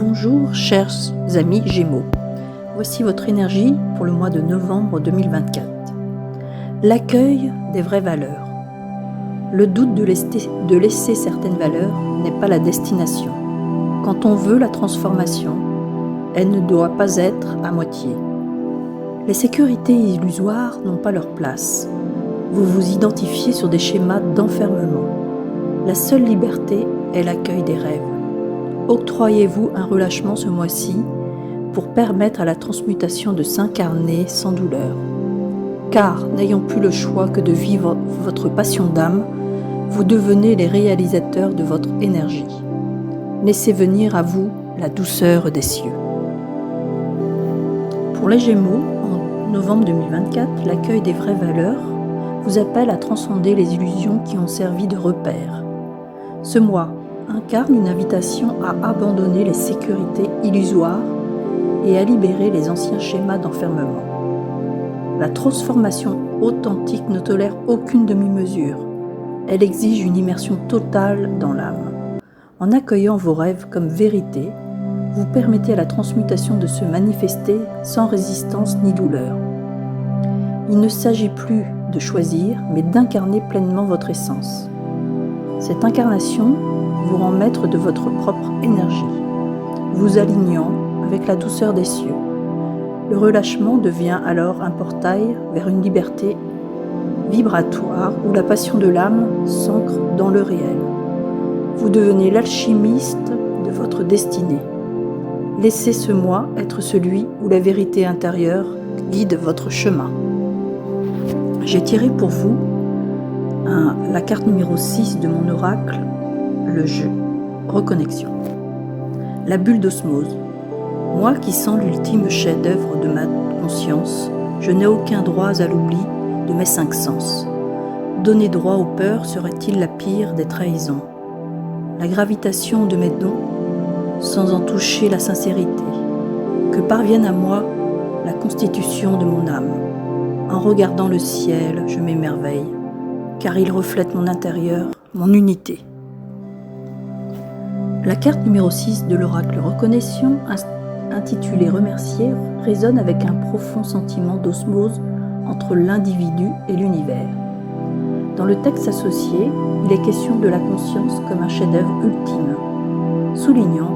Bonjour chers amis Gémeaux, voici votre énergie pour le mois de novembre 2024. L'accueil des vraies valeurs. Le doute de laisser certaines valeurs n'est pas la destination. Quand on veut la transformation, elle ne doit pas être à moitié. Les sécurités illusoires n'ont pas leur place. Vous vous identifiez sur des schémas d'enfermement. La seule liberté est l'accueil des rêves. Octroyez-vous un relâchement ce mois-ci pour permettre à la transmutation de s'incarner sans douleur. Car, n'ayant plus le choix que de vivre votre passion d'âme, vous devenez les réalisateurs de votre énergie. Laissez venir à vous la douceur des cieux. Pour les Gémeaux, en novembre 2024, l'accueil des vraies valeurs vous appelle à transcender les illusions qui ont servi de repères. Ce mois incarne une invitation à abandonner les sécurités illusoires et à libérer les anciens schémas d'enfermement. La transformation authentique ne tolère aucune demi-mesure. Elle exige une immersion totale dans l'âme. En accueillant vos rêves comme vérité, vous permettez à la transmutation de se manifester sans résistance ni douleur. Il ne s'agit plus de choisir, mais d'incarner pleinement votre essence. Cette incarnation vous rend maître de votre propre énergie, vous alignant avec la douceur des cieux. Le relâchement devient alors un portail vers une liberté vibratoire où la passion de l'âme s'ancre dans le réel. Vous devenez l'alchimiste de votre destinée. Laissez ce mois être celui où la vérité intérieure guide votre chemin. J'ai tiré pour vous la carte numéro 6 de mon oracle, le jeu, reconnexion. La bulle d'osmose. Moi qui sens l'ultime chef-d'œuvre de ma conscience, je n'ai aucun droit à l'oubli de mes 5 sens. Donner droit aux peurs serait-il la pire des trahisons? La gravitation de mes dons, sans en toucher la sincérité. Que parvienne à moi la constitution de mon âme. En regardant le ciel, je m'émerveille, car il reflète mon intérieur, mon unité. La carte numéro 6 de l'oracle Reconnexion, intitulée Remercier, résonne avec un profond sentiment d'osmose entre l'individu et l'univers. Dans le texte associé, il est question de la conscience comme un chef-d'œuvre ultime, soulignant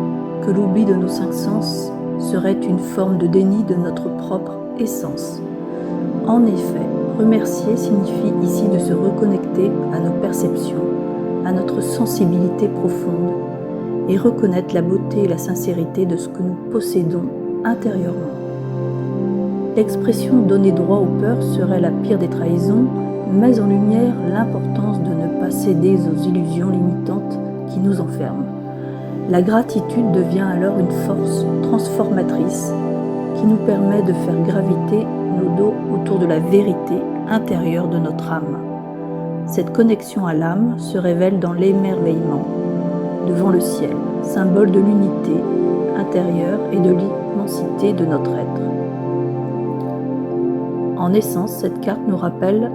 que l'oubli de nos 5 sens serait une forme de déni de notre propre essence. En effet, remercier signifie ici de se reconnecter à nos perceptions, à notre sensibilité profonde, et reconnaître la beauté et la sincérité de ce que nous possédons intérieurement. L'expression « donner droit aux peurs » serait la pire des trahisons, met en lumière l'importance de ne pas céder aux illusions limitantes qui nous enferment. La gratitude devient alors une force transformatrice qui nous permet de faire graviter nos dos autour de la vérité intérieure de notre âme. Cette connexion à l'âme se révèle dans l'émerveillement devant le ciel, symbole de l'unité intérieure et de l'immensité de notre être. En essence, cette carte nous rappelle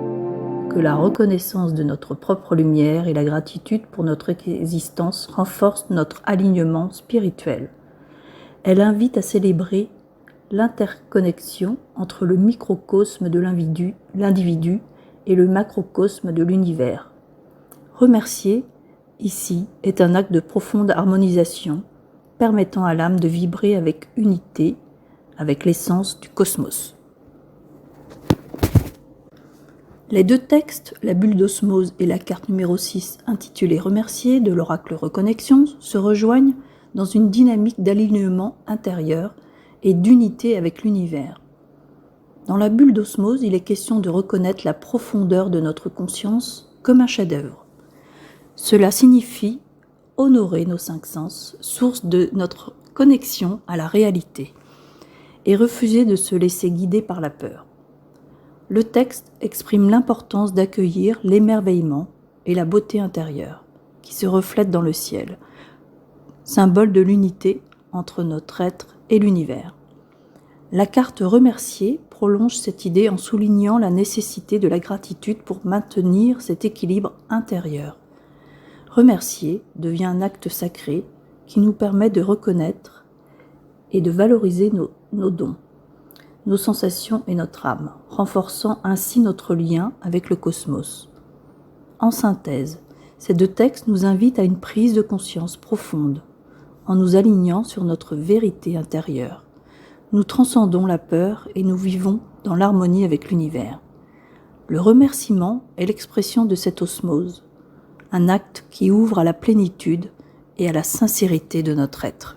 que la reconnaissance de notre propre lumière et la gratitude pour notre existence renforcent notre alignement spirituel. Elle invite à célébrer l'interconnexion entre le microcosme de l'individu et le macrocosme de l'univers. Remercier ici est un acte de profonde harmonisation, permettant à l'âme de vibrer avec unité, avec l'essence du cosmos. Les deux textes, la bulle d'osmose et la carte numéro 6 intitulée Remercier de l'oracle Reconnexion, se rejoignent dans une dynamique d'alignement intérieur et d'unité avec l'univers. Dans la bulle d'osmose, il est question de reconnaître la profondeur de notre conscience comme un chef-d'œuvre. Cela signifie honorer nos 5 sens, source de notre connexion à la réalité, et refuser de se laisser guider par la peur. Le texte exprime l'importance d'accueillir l'émerveillement et la beauté intérieure qui se reflètent dans le ciel, symbole de l'unité entre notre être et l'univers. La carte Remercier prolonge cette idée en soulignant la nécessité de la gratitude pour maintenir cet équilibre intérieur. Remercier devient un acte sacré qui nous permet de reconnaître et de valoriser nos dons, nos sensations et notre âme, renforçant ainsi notre lien avec le cosmos. En synthèse, ces deux textes nous invitent à une prise de conscience profonde, en nous alignant sur notre vérité intérieure. Nous transcendons la peur et nous vivons dans l'harmonie avec l'univers. Le remerciement est l'expression de cette osmose, un acte qui ouvre à la plénitude et à la sincérité de notre être.